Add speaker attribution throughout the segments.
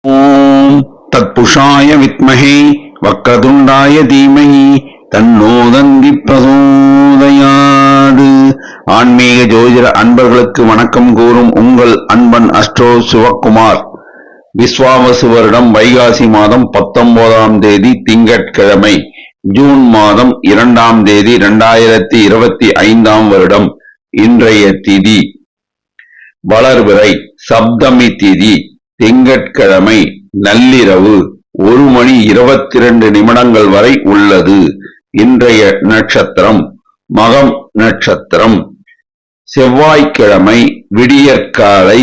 Speaker 1: ஓம் தத்புஷாய வித்மஹே வக்ரதுண்டாய தீமஹி தன்னோ தந்தி பிரசோதயாது. ஆன்மீக ஜோதிட அன்பர்களுக்கு வணக்கம் கூறும் உங்கள் அன்பன் அஸ்ட்ரோ சிவக்குமார். விஸ்வாவசு வருடம் வைகாசி மாதம் 19ஆம் தேதி திங்கட்கிழமை, ஜூன் மாதம் 2ஆம் தேதி 2025ஆம் வருடம். இன்றைய திதி வளர்பிறை, சப்தமி திதி, திங்கட்கிழமை, நள்ளிரவு 1:22 வரை உள்ளது. இன்றைய நட்சத்திரம் மகம் நட்சத்திரம். செவ்வாய்க்கிழமை விடியற்காலை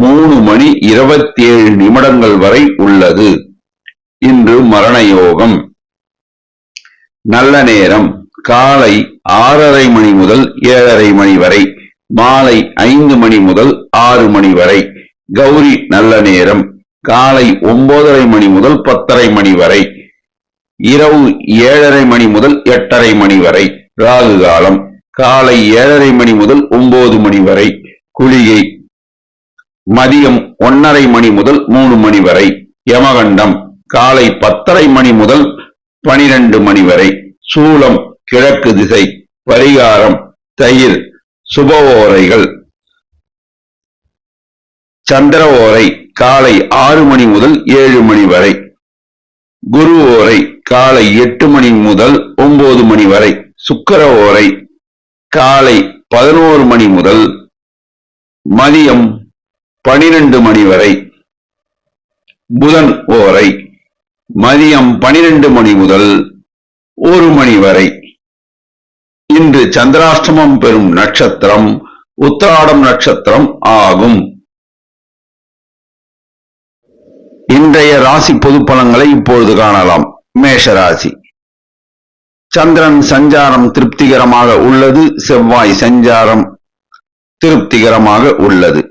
Speaker 1: 3:27 வரை உள்ளது. இன்று மரண யோகம். நல்ல நேரம் காலை 6:30 மணி முதல் 7:30 மணி வரை, மாலை 5 மணி முதல் 6 மணி வரை. கௌரி நல்ல நேரம் காலை 9:30 மணி முதல் 10:30 மணி வரை, இரவு 7:30 மணி முதல் 8:30 மணி வரை. ராகு காலம் காலை 7:30 மணி முதல் 9 மணி வரை. குளிகை மதியம் 1:30 மணி முதல் 3 மணி வரை. யமகண்டம் காலை 10:30 மணி முதல் 12 மணி வரை. சூலம் கிழக்கு திசை. பரிகாரம் தயிர். சுபவோரைகள் சந்திர ஓரை காலை 6 மணி முதல் 7 மணி வரை. குரு ஓரை காலை 8 மணி முதல் 9 மணி வரை. சுக்கிர ஓரை காலை 11 மணி முதல் மதியம் 12 மணி வரை. புதன் ஓரை மதியம் 12 மணி முதல் 1 மணி வரை. இன்று சந்திராஷ்டமம் பெறும் நட்சத்திரம் உத்திராடம் நட்சத்திரம் ஆகும். இன்றைய ராசி பொது பலன்களை இப்பொழுது காணலாம். மேஷ ராசி. சந்திரன் சஞ்சாரம் திருப்திகரமாக உள்ளது. செவ்வாய் சஞ்சாரம் திருப்திகரமாக உள்ளது.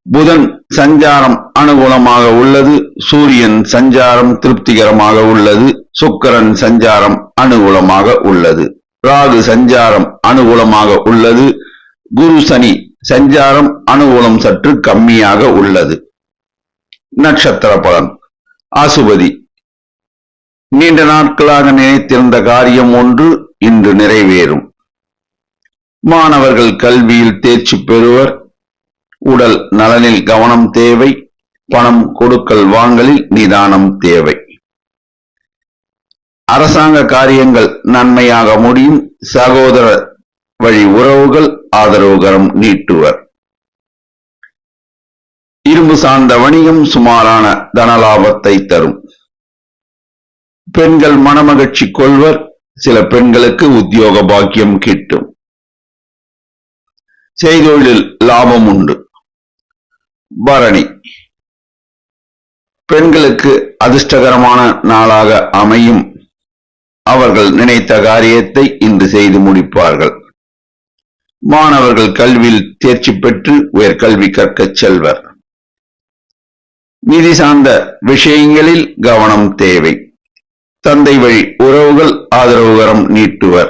Speaker 1: புதன் சஞ்சாரம் அனுகூலமாக உள்ளது. சூரியன் சஞ்சாரம் திருப்திகரமாக உள்ளது. சுக்கிரன் சஞ்சாரம் அனுகூலமாக உள்ளது. ராகு சஞ்சாரம் அனுகூலமாக உள்ளது. குரு சனி சஞ்சாரம் அனுகூலம் சற்று கம்மியாக உள்ளது. நட்சத்திர பலன். ஆசுபதி. நீண்ட நாட்களாக நினைத்திருந்த காரியம் ஒன்று இன்று நிறைவேறும். மாணவர்கள் கல்வியில் தேர்ச்சி பெறுவர். உடல் நலனில் கவனம் தேவை. பணம் கொடுக்கல் வாங்கலில் நிதானம் தேவை. அரசாங்க காரியங்கள் நன்மையாக முடியும். சகோதர வழி உறவுகள் ஆதரவுகரம் நீட்டுவர். இரும்பு சார்ந்த வணிகம் சுமாரான தனலாபத்தை தரும். பெண்கள் மனமகிழ்ச்சி கொள்வர். சில பெண்களுக்கு உத்தியோக பாக்கியம் கிட்டும். செய்தொழிலில் லாபம் உண்டு. பரணி. பெண்களுக்கு அதிர்ஷ்டகரமான நாளாக அமையும். அவர்கள் நினைத்த காரியத்தை இன்று செய்து முடிப்பார்கள். மாணவர்கள் கல்வியில் தேர்ச்சி பெற்று உயர்கல்வி கற்கச் செல்வர். நிதி சார்ந்த விஷயங்களில் கவனம் தேவை. தந்தை வழி உறவுகள் ஆதரவுகரம் நீட்டுவர்.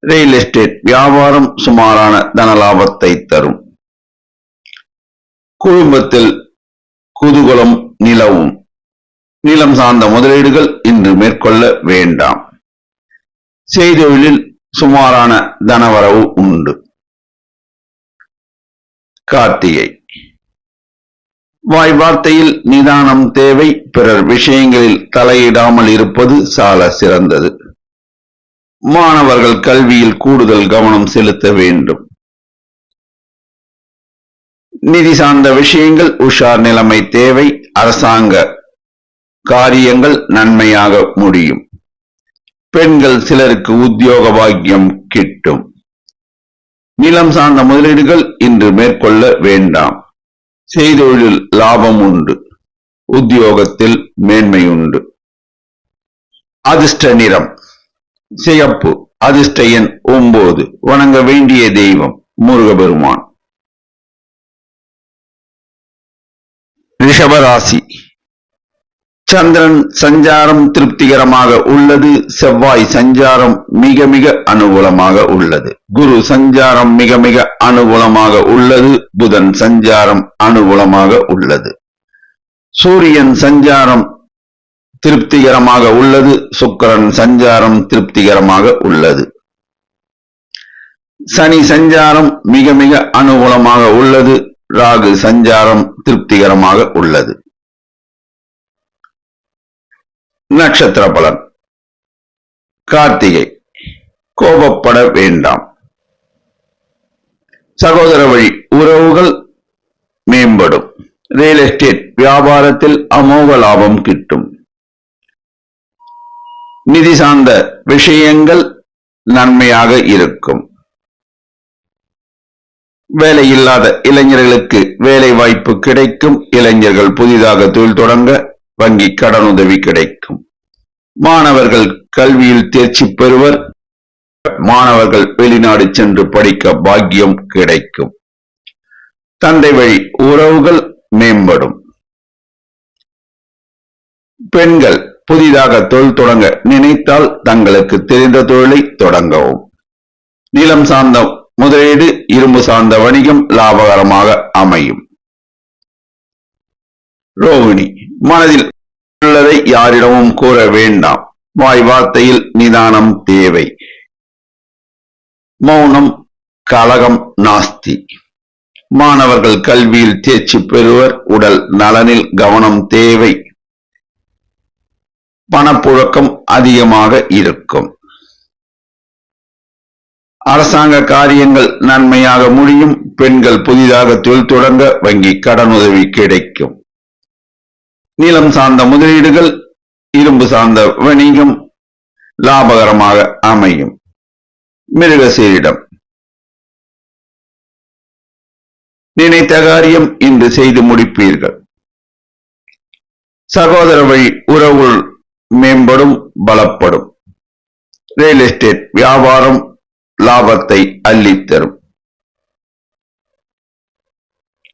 Speaker 1: ரியல் எஸ்டேட் வியாபாரம் சுமாரான தனலாபத்தை தரும். குடும்பத்தில் குதூகலம் நிலவும். நிலம் சார்ந்த முதலீடுகள் இன்று மேற்கொள்ள வேண்டாம். செய்தொழிலில் சுமாரான தனவரவு உண்டு. கார்த்திகை. வாய் வார்த்தையில் நிதானம் தேவை. பிறர் விஷயங்களில் தலையிடாமல் இருப்பது சால சிறந்தது. மாணவர்கள் கல்வியில் கூடுதல் கவனம் செலுத்த வேண்டும். நிதி சார்ந்த விஷயங்கள் உஷார் நிலைமை தேவை. அரசாங்க காரியங்கள் நன்மையாக முடியும். பெண்கள் சிலருக்கு உத்தியோக பாக்கியம் கிட்டும். நிலம் சார்ந்த முதலீடுகள் இன்று மேற்கொள்ள வேண்டாம். செய்தொழில் லாபம் உண்டு. உத்தியோகத்தில் மேன்மை உண்டு. அதிர்ஷ்ட நிறம் சிகப்பு. அதிர்ஷ்ட எண் 9. வணங்க வேண்டிய தெய்வம் முருகபெருமான். ரிஷபராசி. சந்திரன் சஞ்சாரம் திருப்திகரமாக உள்ளது. செவ்வாய் சஞ்சாரம் மிக மிக அனுகூலமாக உள்ளது. குரு சஞ்சாரம் மிக மிக அனுகூலமாக உள்ளது. புதன் சஞ்சாரம் அனுகூலமாக உள்ளது. சூரியன் சஞ்சாரம் திருப்திகரமாக உள்ளது. சுக்கிரன் சஞ்சாரம் திருப்திகரமாக உள்ளது. சனி சஞ்சாரம் மிக மிக அனுகூலமாக உள்ளது. ராகு சஞ்சாரம் திருப்திகரமாக உள்ளது. நட்சத்திர பலன். கார்த்திகை. கோபப்பட வேண்டாம். சகோதர வழி உறவுகள் மேம்படும். ரியல் எஸ்டேட் வியாபாரத்தில் அமோக லாபம் கிட்டும். நிதி சார்ந்த விஷயங்கள் நன்மையாக இருக்கும். வேலை இல்லாத இளைஞர்களுக்கு வேலை வாய்ப்பு கிடைக்கும். இளைஞர்கள் புதிதாக தொழில் தொடங்க வங்கி கடனுதவி கிடைக்கும். மாணவர்கள் கல்வியில் தேர்ச்சி பெறுவர். மாணவர்கள் வெளிநாடு சென்று படிக்க பாக்கியம் கிடைக்கும். தந்தை வழி உறவுகள் மேம்படும். பெண்கள் புதிதாக தொழில் தொடங்க நினைத்தால் தங்களுக்கு தெரிந்த தொழிலை தொடங்கவும். நிலம் சார்ந்த முதலீடு, இரும்பு சார்ந்த வணிகம் லாபகரமாக அமையும். ரோகிணி. மனதில் உள்ளதை யாரிடமும் கூற வேண்டாம். வாய் வார்த்தையில் நிதானம் தேவை. மௌனம் கலகம் நாஸ்தி. மாணவர்கள் கல்வியில் தேர்ச்சி பெறுவர். உடல் நலனில் கவனம் தேவை. பணப்புழக்கம் அதிகமாக இருக்கும். அரசாங்க காரியங்கள் நன்மையாக முடியும். பெண்கள் புதிதாக தொழில் தொடங்க வங்கி கடனுதவி கிடைக்கும். நிலம் சார்ந்த முதலீடுகள், இரும்பு சார்ந்த வணிகம் லாபகரமாக அமையும். மிருகசீரிடம். நினைத்த காரியம் இன்று செய்து முடிப்பீர்கள். சகோதர வழி உறவுகள் மேம்படும், பலப்படும். ரியல் எஸ்டேட் வியாபாரம் லாபத்தை அள்ளித்தரும்.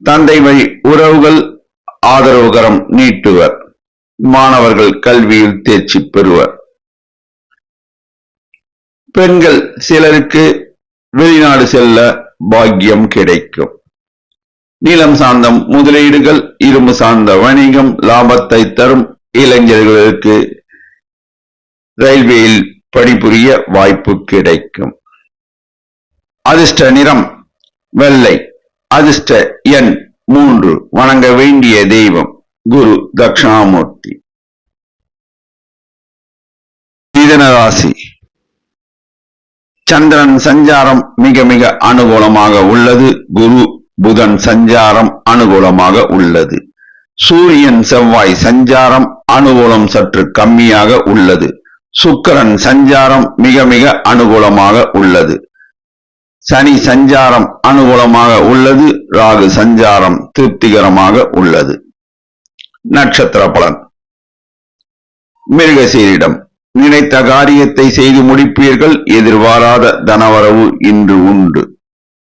Speaker 1: தந்தை வழி உறவுகள் ஆதரவுகரம் நீட்டுவர். மாணவர்கள் கல்வியில் தேர்ச்சி பெறுவர். பெண்கள் சிலருக்கு வெளிநாடு செல்ல பாக்கியம் கிடைக்கும். நிலம் சார்ந்த முதலீடுகள், இரும்பு சார்ந்த வணிகம் லாபத்தை தரும். இளைஞர்களுக்கு ரயில்வேயில் பணிபுரிய வாய்ப்பு கிடைக்கும். அதிர்ஷ்ட நிறம் வெள்ளை. அதிர்ஷ்ட எண் 3. வணங்க வேண்டிய தெய்வம் குரு தட்சிணாமூர்த்தி. மிதுன ராசி. சந்திரன் சஞ்சாரம் மிக மிக அனுகூலமாக உள்ளது. குரு புதன் சஞ்சாரம் அனுகூலமாக உள்ளது. சூரியன் செவ்வாய் சஞ்சாரம் அனுகூலம் சற்று கம்மியாக உள்ளது. சுக்கிரன் சஞ்சாரம் மிக மிக அனுகூலமாக உள்ளது. சனி சஞ்சாரம் அனுகூலமாக உள்ளது. ராகு சஞ்சாரம் திருப்திகரமாக உள்ளது. நட்சத்திர பலன். மிருகசீரிடம். நினைத்த காரியத்தை செய்து முடிப்பீர்கள். எதிர்பாராத தனவரவு இன்று உண்டு.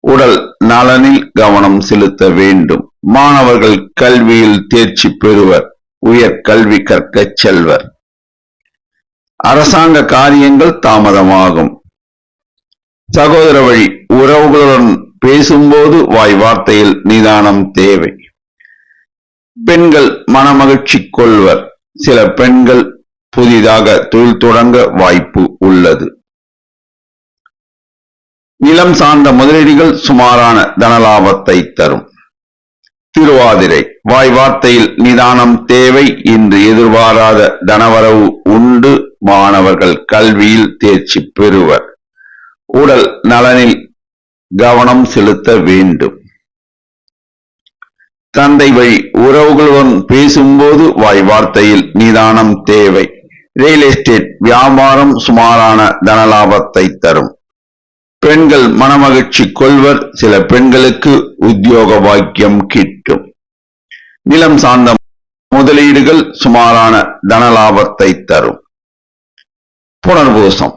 Speaker 1: உடல் நலனில் கவனம் செலுத்த வேண்டும். மாணவர்கள் கல்வியில் தேர்ச்சி பெறுவர். உயர் கல்வி கற்கச் செல்வர். அரசாங்க காரியங்கள் தாமதமாகும். சகோதர வழி உறவுகளுடன் பேசும்போது வாய் வார்த்தையில் நிதானம் தேவை. பெண்கள் மனமகிழ்ச்சி கொள்வர். சில பெண்கள் புதிதாக தொழில் தொடங்க வாய்ப்பு உள்ளது. நிலம் சார்ந்த முதலீடுகள் சுமாரான தனலாபத்தை தரும். திருவாதிரை. வாய் வார்த்தையில் நிதானம் தேவை. இன்று எதிர்பாராத தனவரவு உண்டு. மாணவர்கள் கல்வியில் தேர்ச்சி பெறுவர். உடல் நலனில் கவனம் செலுத்த வேண்டும். தந்தை வழி உறவுகளுடன் பேசும்போது வாய் வார்த்தையில் நிதானம் தேவை. ரியல் எஸ்டேட் வியாபாரம் சுமாரான தனலாபத்தை தரும். பெண்கள் மனமகிழ்ச்சி கொள்வர். சில பெண்களுக்கு உத்தியோக பாக்கியம் கிட்டும். நிலம் சார்ந்த முதலீடுகள் சுமாரான தனலாபத்தை தரும். புனர்பூசம்.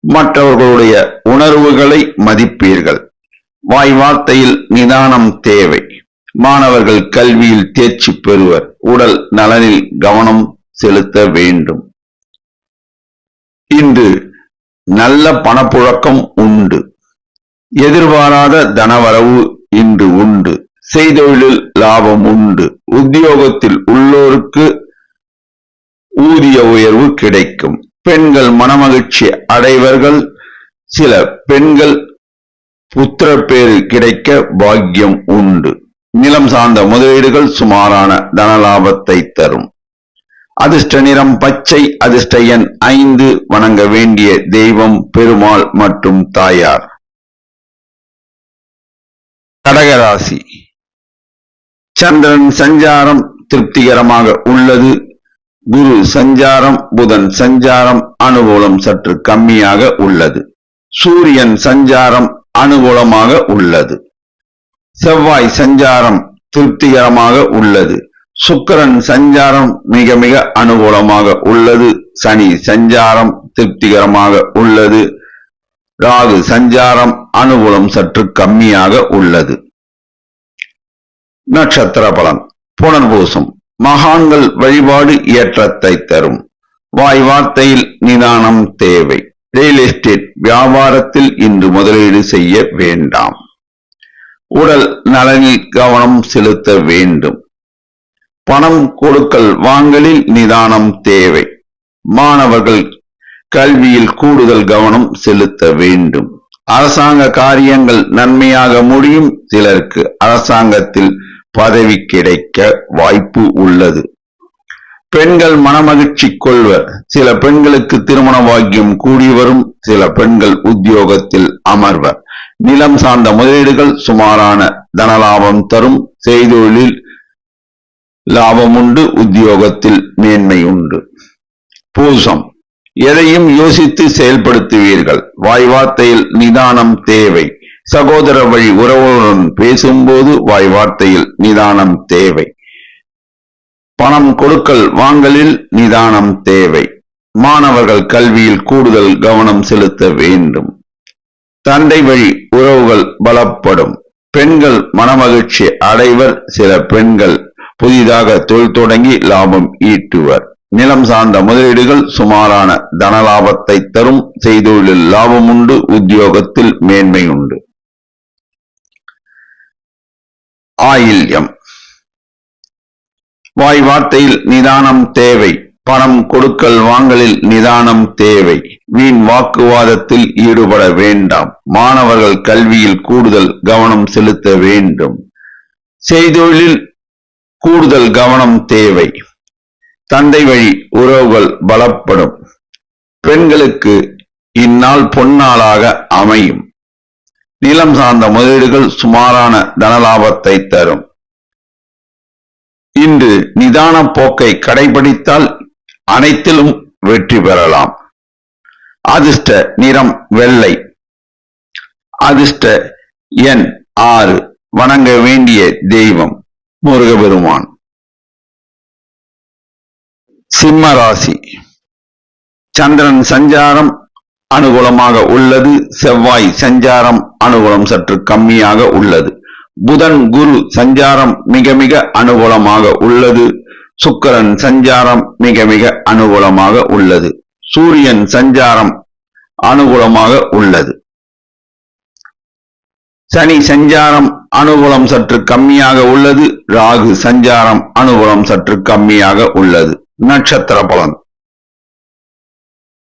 Speaker 1: மற்றவர்களுடைய உணர்வுகளை மதிப்பீர்கள். வாய் வார்த்தையில் நிதானம் தேவை. மாணவர்கள் கல்வியில் தேர்ச்சி பெறுவர். உடல் நலனில் கவனம் செலுத்த வேண்டும். இன்று நல்ல பணப்புழக்கம் உண்டு. எதிர்பாராத தனவரவு இன்று உண்டு. செய்தொழிலில் லாபம் உண்டு. உத்தியோகத்தில் உள்ளோருக்கு ஊதிய உயர்வு கிடைக்கும். பெண்கள் மனமகிழ்ச்சி அடைவர்கள். சில பெண்கள் புத்திரப்பேறு கிடைக்க பாக்கியம் உண்டு. நிலம் சார்ந்த முதலீடுகள் சுமாரான தனலாபத்தை தரும். அதிர்ஷ்ட நிறம் பச்சை. அதிர்ஷ்ட எண் 5. வணங்க வேண்டிய தெய்வம் பெருமாள் மற்றும் தாயார். கடகராசி. சந்திரன் சஞ்சாரம் திருப்திகரமாக உள்ளது. குரு சஞ்சாரம், புதன் சஞ்சாரம் அனுகூலம் சற்று கம்மியாக உள்ளது. சூரியன் சஞ்சாரம் அனுகூலமாக உள்ளது. செவ்வாய் சஞ்சாரம் திருப்திகரமாக உள்ளது. சுக்கிரன் சஞ்சாரம் மிக மிக அனுகூலமாக உள்ளது. சனி சஞ்சாரம் திருப்திகரமாக உள்ளது. ராகு சஞ்சாரம் அனுகூலம் சற்று கம்மியாக உள்ளது. நட்சத்திர பலன். புனர்பூசம். மகான்கள் வழிபாடு ஏற்றத்தை தரும். வாய் வார்த்தையில் நிதானம் தேவை. ரியல் எஸ்டேட் வியாபாரத்தில் இன்று முதலீடு செய்ய வேண்டாம். உடல் நலனில் கவனம் செலுத்த வேண்டும். பணம் கொடுக்கல் வாங்கலில் நிதானம் தேவை. மாணவர்கள் கல்வியில் கூடுதல் கவனம் செலுத்த வேண்டும். அரசாங்க காரியங்கள் நன்மையாக முடியும். சிலருக்கு அரசாங்கத்தில் பதவி கிடைக்க வாய்ப்பு உள்ளது. பெண்கள் மனமகிழ்ச்சி கொள்வர். சில பெண்களுக்கு திருமண பாக்கியம் கூடி வரும். சில பெண்கள் உத்தியோகத்தில் அமர்வர். நிலம் சார்ந்த முதலீடுகள் சுமாரான தனலாபம் தரும். செய்தொழிலில் லாபம் உண்டு. உத்தியோகத்தில் மேன்மை உண்டு. பூசம். எதையும் யோசித்து செயல்படுத்துவீர்கள். வாய் வார்த்தையில் நிதானம் தேவை. சகோதர வழி உறவுடன் பேசும்போது வாய் வார்த்தையில் நிதானம் தேவை. பணம் கொடுக்கல் வாங்கலில் நிதானம் தேவை. மாணவர்கள் கல்வியில் கூடுதல் கவனம் செலுத்த வேண்டும். தந்தை வழி உறவுகள் பலப்படும். பெண்கள் மனமகிழ்ச்சி அடைவர். சில பெண்கள் புதிதாக தொழில் தொடங்கி லாபம் ஈட்டுவர். நிலம் சார்ந்த முதலீடுகள் சுமாரான தனலாபத்தை தரும். செய்தொழிலில் லாபம் உண்டு. உத்தியோகத்தில் மேன்மை உண்டு. ஆயில்யம். வாய் வார்த்தையில் நிதானம் தேவை. பணம் கொடுக்கல் வாங்கலில் நிதானம் தேவை. வீண் வாக்குவாதத்தில் ஈடுபட வேண்டாம். மாணவர்கள் கல்வியில் கூடுதல் கவனம் செலுத்த வேண்டும். செய்தொழிலில் கூடுதல் கவனம் தேவை. தந்தை வழி உறவுகள் பலப்படும். பெண்களுக்கு இந்நாள் பொன்னாளாக அமையும். நிலம் சார்ந்த முதலீடுகள் சுமாரான தனலாபத்தை தரும். இன்று நிதான போக்கை கடைபிடித்தால் அனைத்திலும் வெற்றி பெறலாம். அதிர்ஷ்ட நிறம் வெள்ளை. அதிர்ஷ்ட எண் 6. வணங்க வேண்டிய தெய்வம் முருகபெருமான். சிம்ம ராசி. சந்திரன் சஞ்சாரம் அனுகூலமாக உள்ளது. செவ்வாய் சஞ்சாரம் அனுகூலம் சற்று கம்மியாக உள்ளது. புதன் குரு சஞ்சாரம் மிக மிக அனுகூலமாக உள்ளது. சுக்கிரன் சஞ்சாரம் மிக மிக அனுகூலமாக உள்ளது. சூரியன் சஞ்சாரம் அனுகூலமாக உள்ளது. சனி சஞ்சாரம் அனுகூலம் சற்று கம்மியாக உள்ளது. ராகு சஞ்சாரம் அனுகூலம் சற்று கம்மியாக உள்ளது. நட்சத்திர பலன்.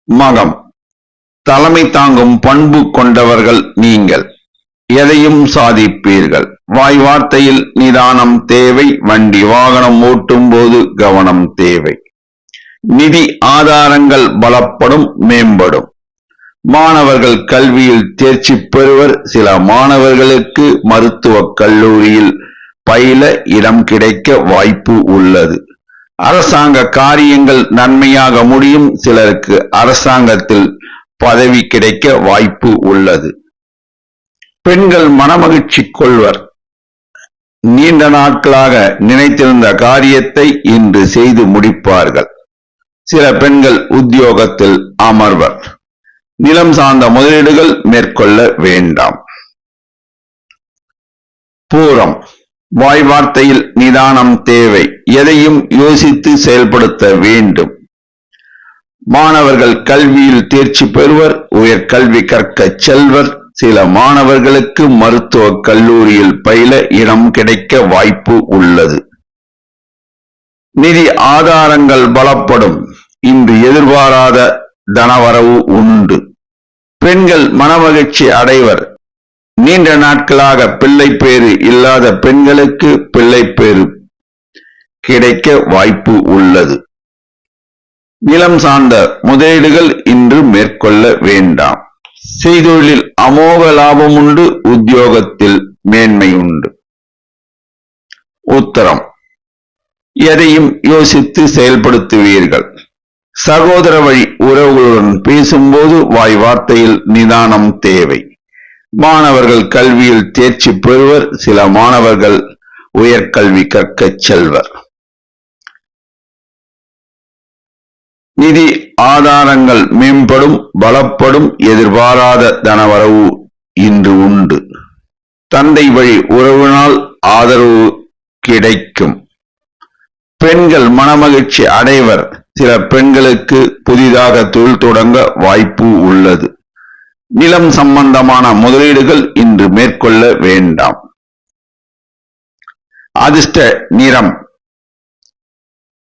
Speaker 1: மகம். தலைமை தாங்கும் பண்பு கொண்டவர்கள் நீங்கள். எதையும் சாதிப்பீர்கள். வாய் வார்த்தையில் நிதானம் தேவை. வண்டி வாகனம் ஓட்டும் போது கவனம் தேவை. நிதி ஆதாரங்கள் பலப்படும், மேம்படும். மாணவர்கள் கல்வியில் தேர்ச்சி பெறுவர். சில மாணவர்களுக்கு மருத்துவக் கல்லூரியில் பயில இடம் கிடைக்க வாய்ப்பு உள்ளது. அரசாங்க காரியங்கள் நன்மையாக முடியும். சிலருக்கு அரசாங்கத்தில் பதவி கிடைக்க வாய்ப்பு உள்ளது. பெண்கள் மனமகிழ்ச்சி கொள்வர். நீண்ட நாட்களாக நினைத்திருந்த காரியத்தை இன்று செய்து முடிப்பார்கள். சில பெண்கள் உத்தியோகத்தில் அமர்வர். நிலம் சார்ந்த முதலீடுகள் மேற்கொள்ள வேண்டாம். பூரம். வாய் வார்த்தையில் நிதானம் தேவை. எதையும் யோசித்து செயல்படுத்த வேண்டும். மாணவர்கள் கல்வியில் தேர்ச்சி பெறுவர். உயர்கல்வி கற்க செல்வர். சில மாணவர்களுக்கு மருத்துவக் கல்லூரியில் பயில இடம் கிடைக்க வாய்ப்பு உள்ளது. நிதி ஆதாரங்கள் பலப்படும். இன்று எதிர்பாராத தனவரவு உண்டு. பெண்கள் மனமகிழ்ச்சி அடைவர். நீண்ட நாட்களாக பிள்ளைப்பேறு இல்லாத பெண்களுக்கு பிள்ளைப்பேறு கிடைக்க வாய்ப்பு உள்ளது. நிலம் சார்ந்த முதலீடுகள் இன்று மேற்கொள்ள வேண்டாம். செய்தொழிலில் அமோக லாபம் உண்டு. உத்தியோகத்தில் மேன்மை உண்டு. உத்தரம். எதையும் யோசித்து செயல்படுத்துவீர்கள். சகோதர வழி உறவுகளுடன் பேசும்போது வாய் வார்த்தையில் நிதானம் தேவை. மாணவர்கள் கல்வியில் தேர்ச்சி பெறுவர். சில மாணவர்கள் உயர்கல்வி கற்கச் செல்வர். நிதி ஆதாரங்கள் மேம்படும், பலப்படும். எதிர்பாராத தனவரவு இன்று உண்டு. தந்தை வழி உறவினால் ஆதரவு கிடைக்கும். பெண்கள் மனமகிழ்ச்சி அடைவர். சில பெண்களுக்கு புதிதாக தொழில் தொடங்க வாய்ப்பு உள்ளது. நிலம் சம்பந்தமான முதலீடுகள் இன்று மேற்கொள்ள வேண்டாம். அதிர்ஷ்ட நிறம்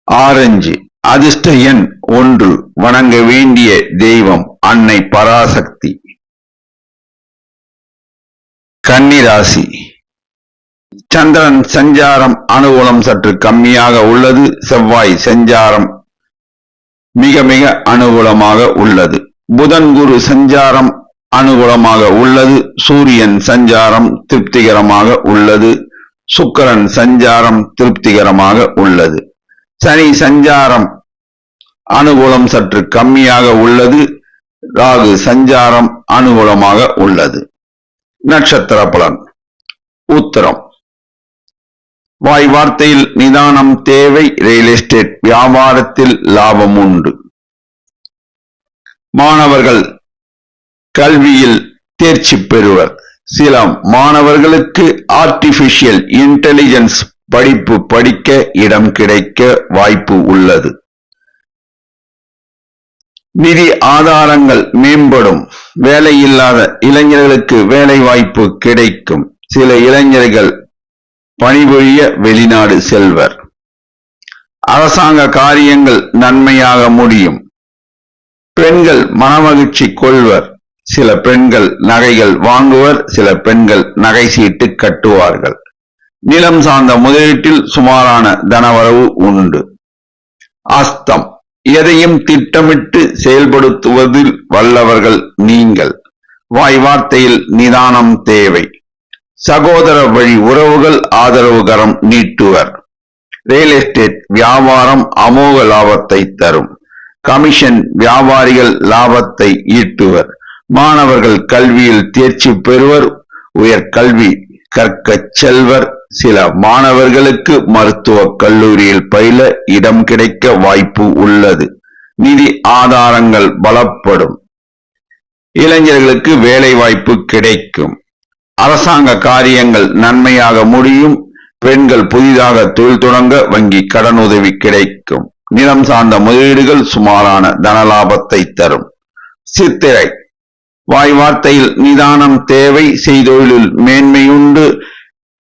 Speaker 1: ஆரஞ்சு. அதிர்ஷ்ட எண் 1. வணங்க வேண்டிய தெய்வம் அன்னை பராசக்தி. கன்னிராசி. சந்திரன் சஞ்சாரம் அனுகூலம் சற்று கம்மியாக உள்ளது. செவ்வாய் சஞ்சாரம் மிக மிக அனுகூலமாக உள்ளது. புதன் குரு சஞ்சாரம் அனுகூலமாக உள்ளது. சூரியன் சஞ்சாரம் திருப்திகரமாக உள்ளது. சுக்கிரன் சஞ்சாரம் திருப்திகரமாக உள்ளது. சனி சஞ்சாரம் அனுகூலம் சற்று கம்மியாக உள்ளது. ராகு சஞ்சாரம் அனுகூலமாக உள்ளது. நட்சத்திர பலன். உத்திரம். வாய் வார்த்தையில் நிதானம் தேவை. ரியல் எஸ்டேட் வியாபாரத்தில் லாபம் உண்டு. மாணவர்கள் கல்வியில் தேர்ச்சி பெறுவர். சில மாணவர்களுக்கு ஆர்டிபிஷியல் இன்டெலிஜென்ஸ் படிப்பு படிக்க இடம் கிடைக்க வாய்ப்பு உள்ளது. நிதி ஆதாரங்கள் மேம்படும். வேலையில்லாத இளைஞர்களுக்கு வேலை வாய்ப்பு கிடைக்கும். சில இளைஞர்கள் பணிபுரிய வெளிநாடு செல்வர். அரசாங்க காரியங்கள் நன்மையாக முடியும். பெண்கள் மனமகிழ்ச்சி கொள்வர். சில பெண்கள் நகைகள் வாங்குவர். சில பெண்கள் நகை சீட்டு கட்டுவார்கள். நிலம் சார்ந்த முதலீட்டில் சுமாரான தனவரவு உண்டு. அஸ்தம். எதையும் திட்டமிட்டு செயல்படுத்துவதில் வல்லவர்கள் நீங்கள். வாய் வார்த்தையில் நிதானம் தேவை. சகோதர வழி உறவுகள் ஆதரவுகரம் நீட்டுவர். ரியல் எஸ்டேட் வியாபாரம் அமோக லாபத்தை தரும். கமிஷன் வியாபாரிகள் லாபத்தை ஈட்டுவர். மாணவர்கள் கல்வியில் தேர்ச்சி பெறுவர். உயர்கல்வி கற்கச் செல்வர். சில மாணவர்களுக்கு மருத்துவக் கல்லூரியில் பயில இடம் கிடைக்க வாய்ப்பு உள்ளது. நிதி ஆதாரங்கள் பலப்படும். இளைஞர்களுக்கு வேலை வாய்ப்பு கிடைக்கும். அரசாங்க காரியங்கள் நன்மையாக முடியும். பெண்கள் புதிதாக தொழில் தொடங்க வங்கி கடனுதவி கிடைக்கும். நிலம் சார்ந்த முதலீடுகள் சுமாரான தனலாபத்தை தரும். சித்திரை. வாய் வார்த்தையில் நிதானம் தேவை. செய்தொழிலில் மேன்மையுண்டு.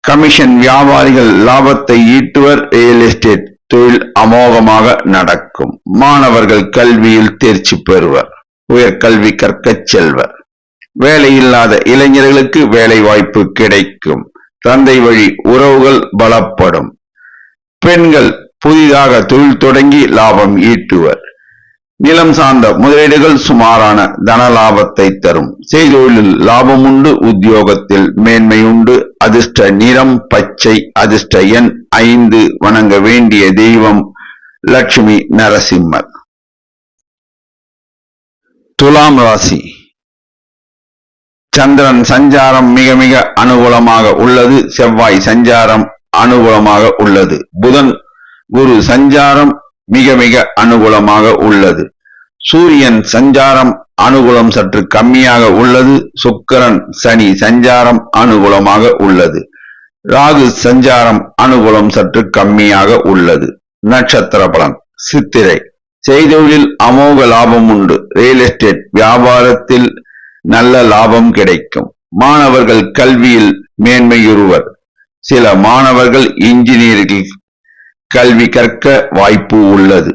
Speaker 1: கமிஷன் வியாபாரிகள் லாபத்தை ஈட்டுவர். ரியல் எஸ்டேட் தொழில் அமோகமாக நடக்கும். மாணவர்கள் கல்வியில் தேர்ச்சி பெறுவர். உயர்கல்வி கற்கச் செல்வர். வேலையில்லாத இளைஞர்களுக்கு வேலை வாய்ப்பு கிடைக்கும். தந்தை வழி உறவுகள் பலப்படும். பெண்கள் புதிதாக தொழில் தொடங்கி லாபம் ஈட்டுவர். நிலம் சார்ந்த முதலீடுகள் சுமாரான தன லாபத்தை தரும். செய்தொழிலில் லாபம் உண்டு. உத்தியோகத்தில் மேன்மை உண்டு. அதிர்ஷ்ட நிறம் பச்சை. அதிர்ஷ்ட எண் 5. வணங்க வேண்டிய தெய்வம் லட்சுமி நரசிம்மர். துலாம் ராசி. சந்திரன் சஞ்சாரம் மிக மிக அனுகூலமாக உள்ளது. செவ்வாய் சஞ்சாரம் அனுகூலமாக உள்ளது. புதன் குரு சஞ்சாரம் மிக மிக அனுகூலமாக உள்ளது. சூரியன் சஞ்சாரம் அனுகூலம் சற்று கம்மியாக உள்ளது. சுக்கிரன் சனி சஞ்சாரம் அனுகூலமாக உள்ளது. ராகு சஞ்சாரம் அனுகூலம் சற்று கம்மியாக உள்ளது. நட்சத்திர பலன். சித்திரை. செய்தொழிலில் அமோக லாபம் உண்டு. ரியல் எஸ்டேட் வியாபாரத்தில் நல்ல லாபம் கிடைக்கும். மாணவர்கள் கல்வியில் மேன்மையுறுவர். சில மாணவர்கள் இன்ஜினியரிங் கல்வி கற்க வாய்ப்பு உள்ளது.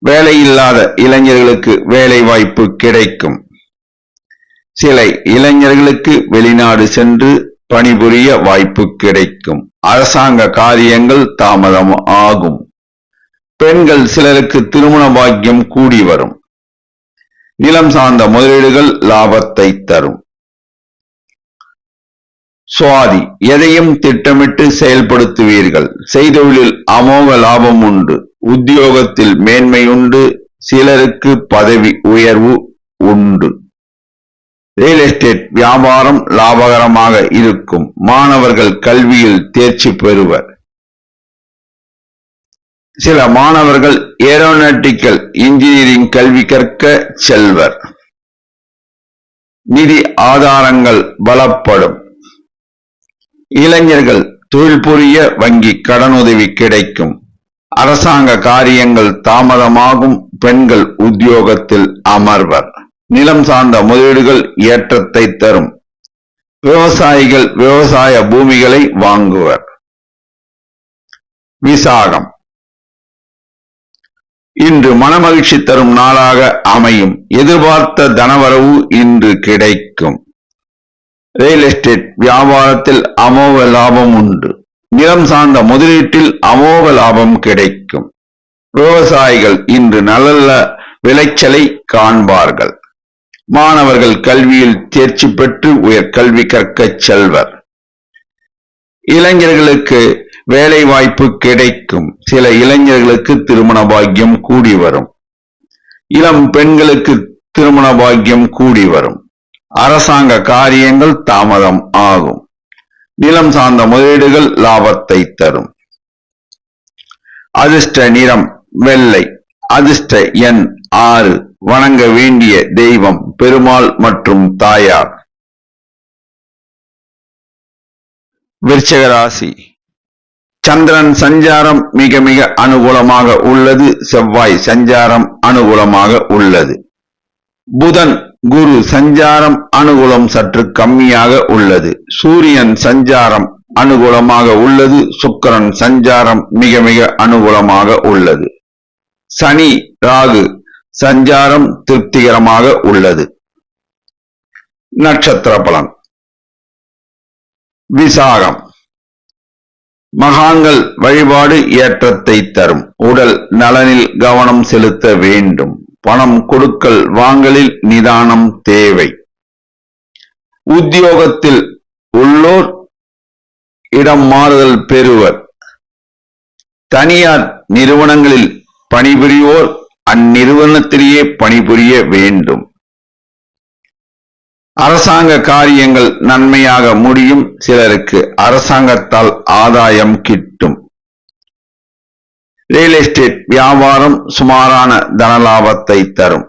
Speaker 1: வேலையில்லாத இளைஞர்களுக்கு வேலை வாய்ப்பு கிடைக்கும். சில இளைஞர்களுக்கு வெளிநாடு சென்று பணிபுரிய வாய்ப்பு கிடைக்கும். அரசாங்க காரியங்கள் தாமதம் ஆகும். பெண்கள் சிலருக்கு திருமண பாக்கியம் கூடி வரும். நிலம் சார்ந்த முதலீடுகள் லாபத்தை தரும். சுவாதி, எதையும் திட்டமிட்டு செயல்படுத்துவீர்கள். செய்தொழிலில் அமோக லாபம் உண்டு. உத்தியோகத்தில் மேன்மை உண்டு. சிலருக்கு பதவி உயர்வு உண்டு. ரியல் எஸ்டேட் வியாபாரம் லாபகரமாக இருக்கும். மாணவர்கள் கல்வியில் தேர்ச்சி பெறுவர். சில மாணவர்கள் ஏரோநாட்டிக்கல் இன்ஜினியரிங் கல்வி கற்க செல்வர். நிதி ஆதாரங்கள் பலப்படும். இளைஞர்கள் தொழில் புரிய வங்கி கடனுதவி கிடைக்கும். அரசாங்க காரியங்கள் தாமதமாகும். பெண்கள் உத்தியோகத்தில் அமர்வர். நிலம் சார்ந்த முதலீடுகள் ஏற்றத்தை தரும். விவசாயிகள் விவசாய பூமிகளை வாங்குவர். விசாகம், இன்று மனமகிழ்ச்சி தரும் நாளாக அமையும். எதிர்பார்த்த தனவரவு இன்று கிடைக்கும். ரியல் எஸ்டேட் வியாபாரத்தில் அமோக லாபம் உண்டு. நிலம் சார்ந்த முதலீட்டில் அமோக லாபம் கிடைக்கும். விவசாயிகள் இன்று நல்ல விளைச்சலை காண்பார்கள். மாணவர்கள் கல்வியில் தேர்ச்சி பெற்று உயர்கல்வி கற்கச் செல்வர். இளைஞர்களுக்கு வேலை வாய்ப்பு கிடைக்கும். சில இளைஞர்களுக்கு திருமண பாக்கியம் கூடி வரும். இளம் பெண்களுக்கு திருமண பாக்கியம் கூடி வரும். அரசாங்க காரியங்கள் தாமதம் ஆகும். நிலம் சார்ந்த முதலீடுகள் லாபத்தை தரும். அதிர்ஷ்ட நிறம் வெள்ளை. அதிர்ஷ்ட எண் 6. வணங்க வேண்டிய தெய்வம் பெருமாள் மற்றும் தாயார். விருச்சிக ராசி, சந்திரன் சஞ்சாரம் மிக மிக அனுகூலமாக உள்ளது. செவ்வாய் சஞ்சாரம் அனுகூலமாக உள்ளது. புதன் குரு சஞ்சாரம் அனுகூலம் சற்று கம்மியாக உள்ளது. சூரியன் சஞ்சாரம் அனுகூலமாக உள்ளது. சுக்கிரன் சஞ்சாரம் மிக மிக அனுகூலமாக உள்ளது. சனி ராகு சஞ்சாரம் திருப்திகரமாக உள்ளது. நட்சத்திர பலன். விசாகம், மகான்கள் வழிபாடு ஏற்றத்தை தரும். உடல் நலனில் கவனம் செலுத்த வேண்டும். பணம் கொடுக்கல் வாங்கலில் நிதானம் தேவை. உத்தியோகத்தில் உள்ளோர் இடம் மாறுதல் பெறுவர். தனியார் நிறுவனங்களில் பணிபுரிவோர் அந்நிறுவனத்திலேயே பணிபுரிய வேண்டும். அரசாங்க காரியங்கள் நன்மையாக முடியும். சிலருக்கு அரசாங்கத்தால் ஆதாயம் கிட்டும். ரியல் எஸ்டேட் வியாபாரம் சுமாரான தனலாபத்தை தரும்.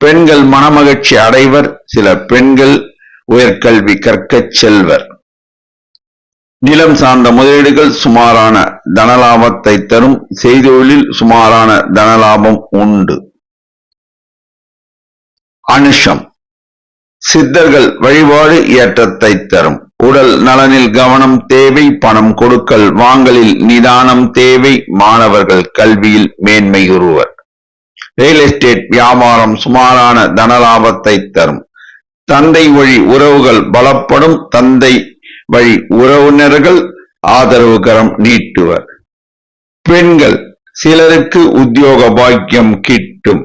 Speaker 1: பெண்கள் மனமகிழ்ச்சி அடைவர். சில பெண்கள் உயர்கல்வி கற்கச் செல்வர். நிலம் சார்ந்த முதலீடுகள் சுமாரான தனலாபத்தை தரும். செய்தொழிலில் சுமாரான தனலாபம் உண்டு. அனுஷம், சித்தர்கள் வழிபாடு ஏற்றத்தை தரும். உடல் நலனில் கவனம் தேவை. பணம் கொடுக்கல் வாங்கலில் நிதானம் தேவை. மாணவர்கள் கல்வியில் மேன்மையுறுவர். ரியல் எஸ்டேட் வியாபாரம் சுமாரான தனலாபத்தை தரும். தந்தை வழி உறவுகள் பலப்படும். தந்தை வழி உறவினர்கள் ஆதரவுகரம் நீட்டுவர். பெண்கள் சிலருக்கு உத்தியோக பாக்கியம் கிட்டும்.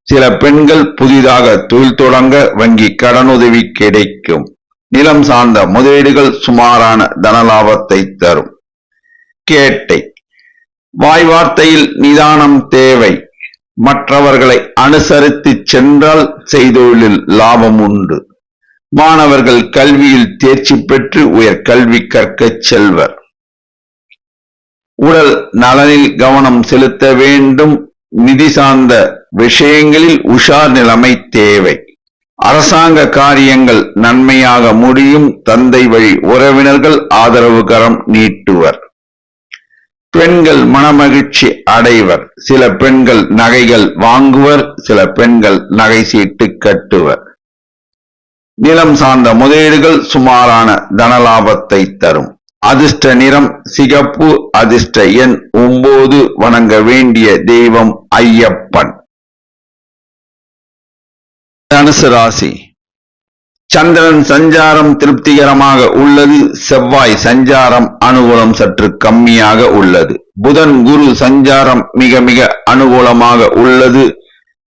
Speaker 1: சில பெண்கள் புதிதாக தொழில் தொடங்க வங்கி கடனுதவி கிடைக்கும். நிலம் சார்ந்த முதலீடுகள் சுமாரான தனலாபத்தை தரும். கேட்டை, வாய் வார்த்தையில் நிதானம் தேவை. மற்றவர்களை அனுசரித்து சென்றால் செய்தொழிலில் லாபம் உண்டு. மாணவர்கள் கல்வியில் தேர்ச்சி பெற்று உயர்கல்வி கற்கச் செல்வர். உடல் நலனில் கவனம் செலுத்த வேண்டும். நிதி சார்ந்த விஷயங்களில் உஷார் நிலைமை தேவை. அரசாங்க காரியங்கள் நன்மையாக முடியும். தந்தை வழி உறவினர்கள் ஆதரவுகரம் நீட்டுவர். பெண்கள் மனமகிழ்ச்சி அடைவர். சில பெண்கள் நகைகள் வாங்குவர். சில பெண்கள் நகை சீட்டு கட்டுவர். நிலம் சார்ந்த முதலீடுகள் சுமாரான தனலாபத்தை தரும். அதிர்ஷ்ட நிறம் சிகப்பு. அதிர்ஷ்ட எண் 9. வணங்க வேண்டிய தெய்வம் ஐயப்பன். தனுசு ராசி. சந்திரன் சஞ்சாரம் திருப்திகரமாக உள்ளது. செவ்வாய் சஞ்சாரம் அனுகூலம் சற்று கம்மியாக உள்ளது. புதன் குரு சஞ்சாரம் மிக மிக அனுகூலமாக உள்ளது.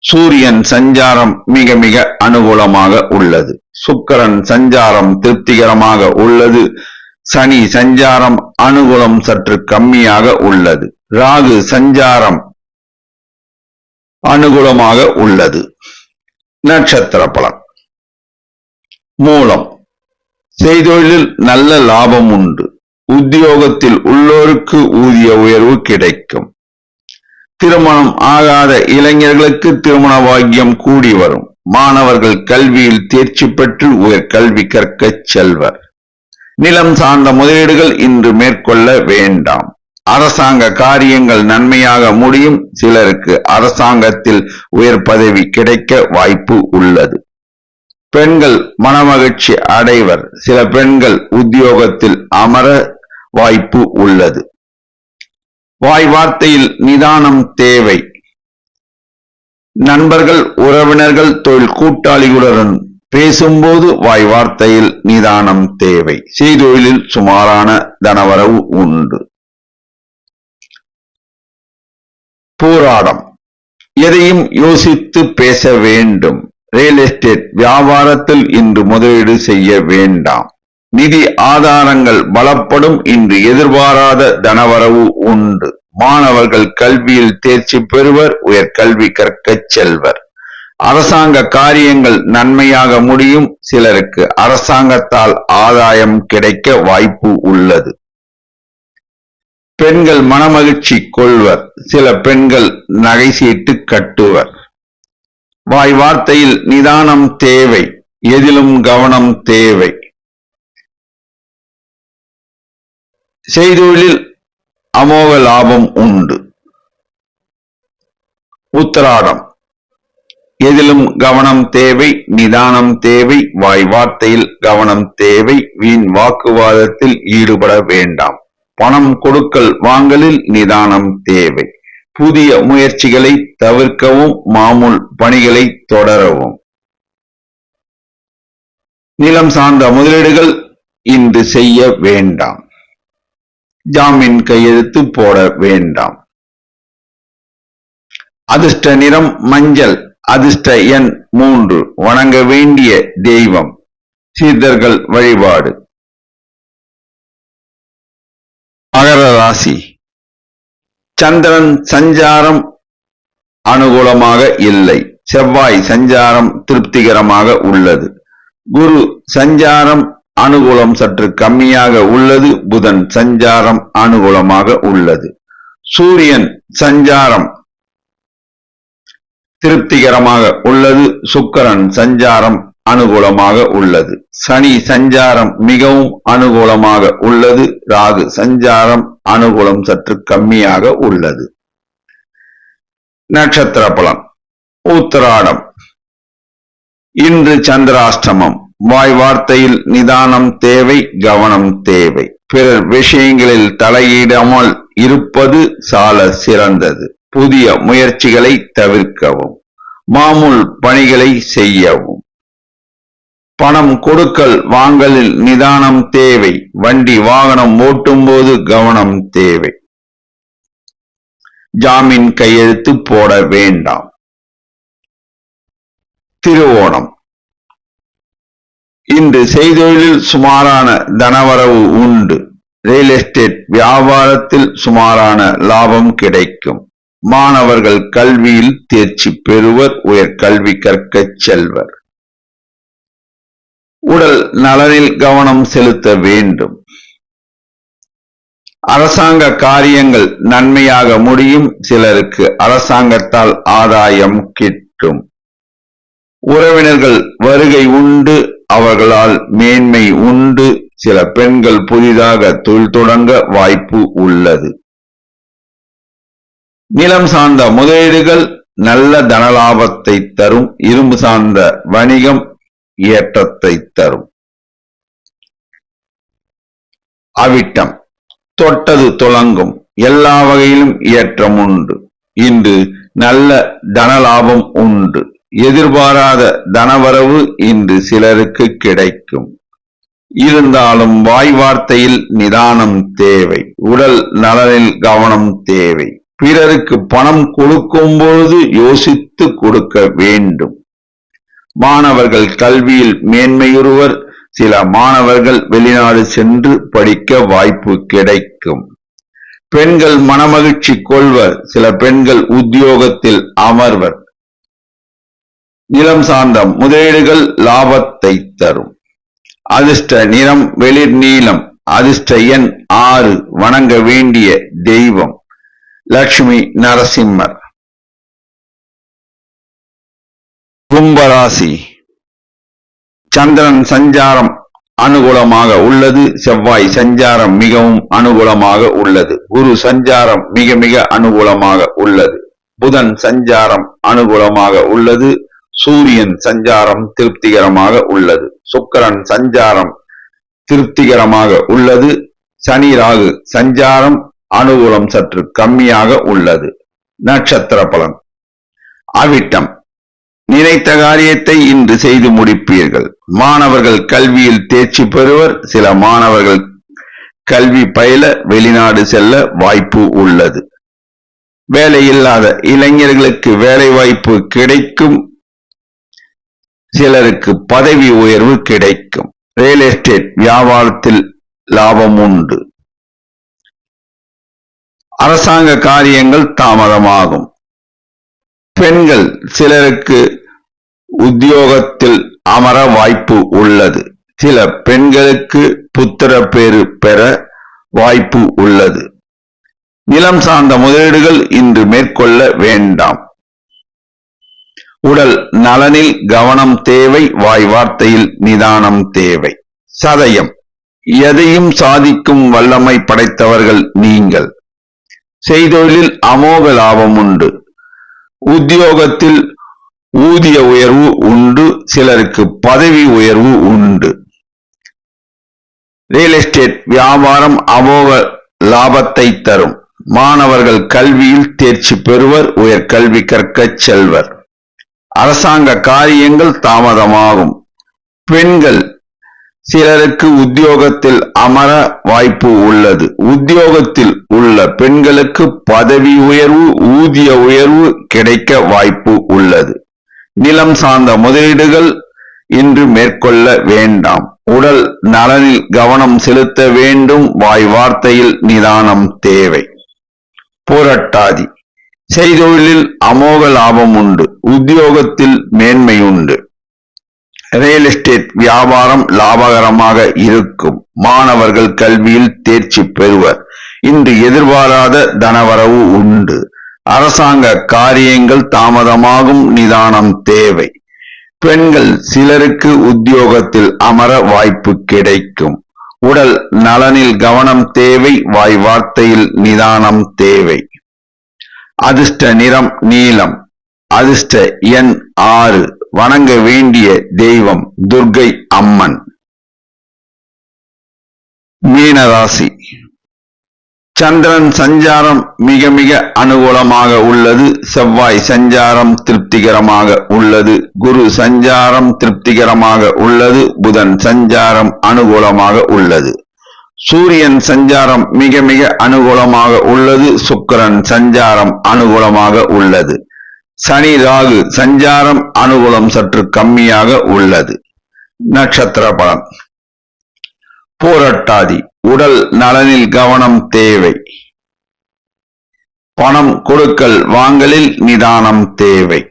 Speaker 1: சூரியன் சஞ்சாரம் மிக மிக அனுகூலமாக உள்ளது. சுக்கிரன் சஞ்சாரம் திருப்திகரமாக உள்ளது. சனி சஞ்சாரம் அனுகூலம் சற்று கம்மியாக உள்ளது. ராகு சஞ்சாரம் அனுகூலமாக உள்ளது. நட்சத்திர பலன். மூலம். செய்தொழிலில் நல்ல லாபம் உண்டு. உத்தியோகத்தில் உள்ளோருக்கு ஊதிய உயர்வு கிடைக்கும். திருமணம் ஆகாத இளைஞர்களுக்கு திருமண பாக்கியம் கூடி வரும். மாணவர்கள் கல்வியில் தேர்ச்சி பெற்று உயர் கல்வி கற்கச் செல்வர். நிலம் சார்ந்த முதலீடுகள் இன்று மேற்கொள்ள வேண்டாம். அரசாங்க காரியங்கள் நன்மையாக முடியும். சிலருக்கு அரசாங்கத்தில் உயர் பதவி கிடைக்க வாய்ப்பு உள்ளது. பெண்கள் மனமகிழ்ச்சி அடைவர். சில பெண்கள் உத்தியோகத்தில் அமர வாய்ப்பு உள்ளது. வாய் வார்த்தையில் நிதானம் தேவை. நண்பர்கள், உறவினர்கள், தொழில் கூட்டாளிகளுடன் பேசும்போது வாய் வார்த்தையில் நிதானம் தேவை. செய்தொழிலில் சுமாரான தனவரவு உண்டு. போராடம். எதையும் யோசித்து பேச வேண்டும். ரியல் எஸ்டேட் வியாபாரத்தில் இன்று முதலீடு செய்ய வேண்டாம். நிதி ஆதாரங்கள் பலப்படும். இன்று எதிர்பாராத தனவரவு உண்டு. மாணவர்கள் கல்வியில் தேர்ச்சி பெறுவர். உயர் கல்வி கற்கச் செல்வர். அரசாங்க காரியங்கள் நன்மையாக முடியும். சிலருக்கு அரசாங்கத்தால் ஆதாயம் கிடைக்க வாய்ப்பு உள்ளது. பெண்கள் மனமகிழ்ச்சி கொள்வர். சில பெண்கள் நகை சீட்டு கட்டுவர். வாய் வார்த்தையில் நிதானம் தேவை. எதிலும் கவனம் தேவை. செய்தொழிலில் அமோக லாபம் உண்டு. உத்திராடம். எதிலும் கவனம் தேவை. நிதானம் தேவை. வாய் வார்த்தையில் கவனம் தேவை. வீண் வாக்குவாதத்தில் ஈடுபட வேண்டாம். பணம் கொடுக்கல் வாங்கலில் நிதானம் தேவை. புதிய முயற்சிகளை தவிர்க்கவும். மாமூல் பணிகளை தொடரவும். நிலம் சார்ந்த முதலீடுகள் இன்று செய்ய வேண்டாம். ஜாமீன் கையெழுத்து போட வேண்டாம். அதிர்ஷ்ட நிறம் மஞ்சள். அதிர்ஷ்ட எண் 3. வணங்க வேண்டிய தெய்வம் சித்தர்கள் வழிபாடு. மகர ராசி. சந்திரன் சஞ்சாரம் அனுகூலமாக இல்லை. செவ்வாய் சஞ்சாரம் திருப்திகரமாக உள்ளது. குரு சஞ்சாரம் அனுகூலம் சற்று கம்மியாக உள்ளது. புதன் சஞ்சாரம் அனுகூலமாக உள்ளது. சூரியன் சஞ்சாரம் திருப்திகரமாக உள்ளது. சுக்கிரன் சஞ்சாரம் அனுகூலமாக உள்ளது. சனி சஞ்சாரம் மிகவும் அனுகூலமாக உள்ளது. ராகு சஞ்சாரம் அனுகூலம் சற்று கம்மியாக உள்ளது. நட்சத்திர பலன். உத்திராடம். இன்று சந்திராஷ்டமம். வாய் வார்த்தையில் நிதானம் தேவை. கவனம் தேவை. பிறர் விஷயங்களில் தலையிடாமல் இருப்பது சால சிறந்தது. புதிய முயற்சிகளை தவிர்க்கவும். மாமூல் பணிகளை செய்யவும். பணம் கொடுக்கல் வாங்கலில் நிதானம் தேவை. வண்டி வாகனம் ஓட்டும் போது கவனம் தேவை. ஜாமீன் கையெழுத்து போட வேண்டாம். திருவோணம். இன்று செய்தொழிலில் சுமாரான தனவரவு உண்டு. ரியல் எஸ்டேட் வியாபாரத்தில் சுமாரான லாபம் கிடைக்கும். மாணவர்கள் கல்வியில் தேர்ச்சி பெறுவர். உயர் கல்வி கற்கச் செல்வர். உடல் நலனில் கவனம் செலுத்த வேண்டும். அரசாங்க காரியங்கள் நன்மையாக முடியும். சிலருக்கு அரசாங்கத்தால் ஆதாயம் கிட்டும். உறவினர்கள் வருகை உண்டு. அவர்களால் மேன்மை உண்டு. சில பெண்கள் புதிதாக தொழில் தொடங்க வாய்ப்பு உள்ளது. நிலம் சார்ந்த முதலீடுகள் நல்ல தனலாபத்தை தரும். இரும்பு சார்ந்த வணிகம் ஏற்றத்தை தரும். அவிட்டம் தொட்டது துலங்கும், எல்லா வகையிலும் ஏற்றம் உண்டு. இன்று நல்ல தனலாபம் உண்டு. எதிர்பாராத தனவரவு இன்று சிலருக்கு கிடைக்கும். இருந்தாலும் வாய் வார்த்தையில் நிதானம் தேவை. உடல் நலனில் கவனம் தேவை. பிறருக்கு பணம் கொடுக்கும் பொழுது யோசித்து கொடுக்க வேண்டும். மாணவர்கள் கல்வியில் மேன்மையுறுவர். சில மாணவர்கள் வெளிநாடு சென்று படிக்க வாய்ப்பு கிடைக்கும். பெண்கள் மனமகிழ்ச்சி கொள்வர். சில பெண்கள் உத்தியோகத்தில் அமர்வர். நிலம் சார்ந்த முதலீடுகள் லாபத்தை தரும். அதிர்ஷ்ட நிறம் வெளிர் நீலம். அதிர்ஷ்ட எண் 6. வணங்க வேண்டிய தெய்வம் லட்சுமி நரசிம்மர். கும்பராசி. சந்திரன் சஞ்சாரம் அனுகூலமாக உள்ளது. செவ்வாய் சஞ்சாரம் மிகவும் அனுகூலமாக உள்ளது. குரு சஞ்சாரம் மிக மிக அனுகூலமாக உள்ளது. புதன் சஞ்சாரம் அனுகூலமாக உள்ளது. சூரியன் சஞ்சாரம் திருப்திகரமாக உள்ளது. சுக்கிரன் சஞ்சாரம் திருப்திகரமாக உள்ளது. சனி ராகு சஞ்சாரம் அனுகூலம் சற்று கம்மியாக உள்ளது. நட்சத்திர பலன். அவிட்டம் நினைத்த காரியத்தை இன்று செய்து முடிப்பீர்கள். மாணவர்கள் கல்வியில் தேர்ச்சி பெறுவர். சில மாணவர்கள் கல்வி பயில வெளிநாடு செல்ல வாய்ப்பு உள்ளது. வேலையில்லாத இளைஞர்களுக்கு வேலை வாய்ப்பு கிடைக்கும். சிலருக்கு பதவி உயர்வு கிடைக்கும். ரியல் எஸ்டேட் வியாபாரத்தில் லாபம் உண்டு. அரசாங்க காரியங்கள் தாமதமாகும். பெண்கள் சிலருக்கு உத்தியோகத்தில் அமர வாய்ப்பு உள்ளது. சில பெண்களுக்கு புத்திர பேறு பெற வாய்ப்பு உள்ளது. நிலம் சார்ந்த முதலீடுகள் இன்று மேற்கொள்ள வேண்டாம். உடல் நலனில் கவனம் தேவை. வாய் வார்த்தையில் நிதானம் தேவை. சதயம் எதையும் சாதிக்கும் வல்லமை படைத்தவர்கள் நீங்கள். செய்தொழிலில் அமோக லாபம் உண்டு. உத்தியோகத்தில் ஊதிய உயர்வு உண்டு. சிலருக்கு பதவி உயர்வு உண்டு. ரியல் எஸ்டேட் வியாபாரம் அமோக லாபத்தை தரும். மாணவர்கள் கல்வியில் தேர்ச்சி பெறுவர். உயர்கல்வி கற்கச் செல்வர். அரசாங்க காரியங்கள் தாமதமாகும். பெண்கள் சிலருக்கு உத்தியோகத்தில் அமர வாய்ப்பு உள்ளது. உத்தியோகத்தில் உள்ள பெண்களுக்கு பதவி உயர்வு ஊதிய உயர்வு கிடைக்க வாய்ப்பு உள்ளது. நிலம் சார்ந்த முதலீடுகள் இன்று மேற்கொள்ள வேண்டாம். உடல் நலனில் கவனம் செலுத்த வேண்டும். வாய் வார்த்தையில் நிதானம் தேவை. புரட்டாதி செய்தொழிலில் அமோக லாபம் உண்டு. உத்தியோகத்தில் மேன்மை உண்டு. ரியல் எஸ்டேட் வியாபாரம் லாபகரமாக இருக்கும். மாணவர்கள் கல்வியில் தேர்ச்சி பெறுவர். இன்று எதிர்பாராத தனவரவு உண்டு. அரசாங்க காரியங்கள் தாமதமாகும். நிதானம் தேவை. பெண்கள் சிலருக்கு உத்தியோகத்தில் அமர வாய்ப்பு கிடைக்கும். உடல் நலனில் கவனம் தேவை. வாய் வார்த்தையில் நிதானம் தேவை. அதிர்ஷ்ட நிறம் நீலம். அதிர்ஷ்ட எண் 6. வணங்க வேண்டிய தெய்வம் துர்க்கை அம்மன். மீனராசி. சந்திரன் சஞ்சாரம் மிக மிக அனுகூலமாக உள்ளது. செவ்வாய் சஞ்சாரம் திருப்திகரமாக உள்ளது. குரு சஞ்சாரம் திருப்திகரமாக உள்ளது. புதன் சஞ்சாரம் அனுகூலமாக உள்ளது. சூரியன் சஞ்சாரம் மிக மிக அனுகூலமாக உள்ளது. சுக்கிரன் சஞ்சாரம் அனுகூலமாக உள்ளது. சனி ராகு சஞ்சாரம் அனுகூலம் சற்று கம்மியாக உள்ளது. நட்சத்திர பலன். புரட்டாதி உடல் நலனில் கவனம் தேவை. பணம் கொடுக்கல் வாங்கலில் நிதானம் தேவை.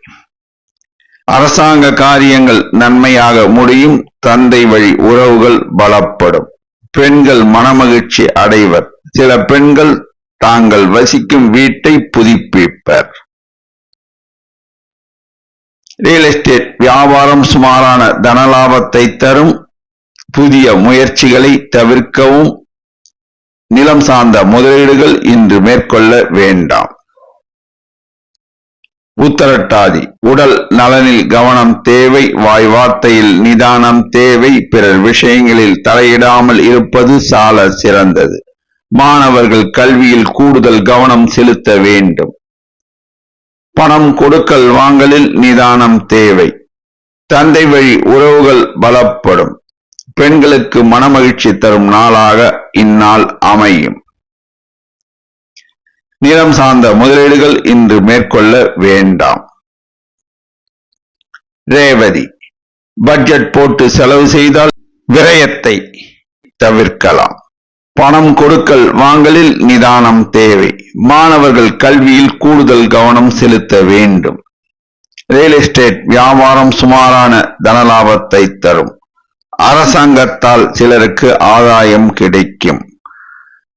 Speaker 1: அரசாங்க காரியங்கள் நன்மையாக முடியும். தந்தை வழி உறவுகள் பலப்படும். பெண்கள் மனமகிழ்ச்சி அடைவர். சில பெண்கள் தாங்கள் வசிக்கும் வீட்டை புதுப்பிப்பர். ரியல் எஸ்டேட் வியாபாரம் சுமாரான தனலாபத்தை தரும். புதிய முயற்சிகளை தவிர்க்கவும். நிலம் சார்ந்த முதலீடுகள் இன்று மேற்கொள்ள வேண்டாம். உத்தரட்டாதி உடல் நலனில் கவனம் தேவை, வாய் வார்த்தையில் நிதானம் தேவை, பிறர் விஷயங்களில் தலையிடாமல் இருப்பது சால சிறந்தது. மாணவர்கள் கல்வியில் கூடுதல் கவனம் செலுத்த வேண்டும். பணம் கொடுக்கல் வாங்கலில் நிதானம் தேவை. தந்தை வழி உறவுகள் பலப்படும். பெண்களுக்கு மனமகிழ்ச்சி தரும் நாளாக இந்நாள் அமையும். நிலம் சார்ந்த முதலீடுகள் இன்று மேற்கொள்ள வேண்டாம். ரேவதி பட்ஜெட் போட்டு செலவு செய்தால் விரயத்தை தவிர்க்கலாம். பணம் கொடுக்கல் வாங்கலில் நிதானம் தேவை. மாணவர்கள் கல்வியில் கூடுதல் கவனம் செலுத்த வேண்டும். ரியல் எஸ்டேட் வியாபாரம் சுமாரான தனலாபத்தை தரும். அரசாங்கத்தால் சிலருக்கு ஆதாயம் கிடைக்கும்.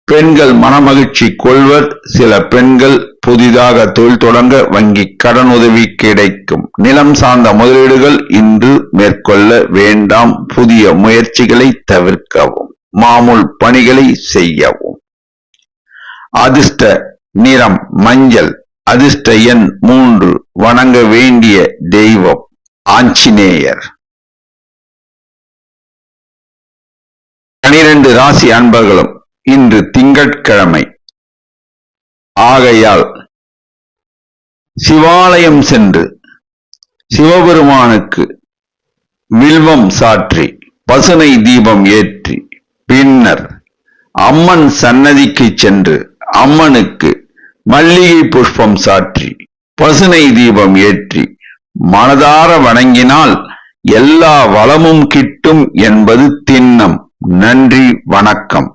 Speaker 1: பெண்கள் மனமகிழ்ச்சி கொள்வர். சில பெண்கள் புதிதாக தொழில் தொடங்க வங்கி கடன் உதவி கிடைக்கும். நிலம் சார்ந்த முதலீடுகள் இன்று மேற்கொள்ள வேண்டாம். புதிய முயற்சிகளை தவிர்க்கவும். மாமூல் பணிகளை செய்யவும். அதிர்ஷ்ட நிறம் மஞ்சள். அதிர்ஷ்ட எண் 3. வணங்க வேண்டிய தெய்வம் ஆஞ்சநேயர். 12 ராசி அன்பர்களும் இன்று திங்கட்கிழமை ஆகையால் சிவாலயம் சென்று சிவபெருமானுக்கு வில்வம் சாற்றி பசுனை தீபம் ஏற்றி பின்னர் அம்மன் சன்னதிக்கு சென்று அம்மனுக்கு மல்லிகை புஷ்பம் சாற்றி பசுனை தீபம் ஏற்றி மனதார வணங்கினால் எல்லா வளமும் கிட்டும் என்பது திண்ணம். நன்றி, வணக்கம்.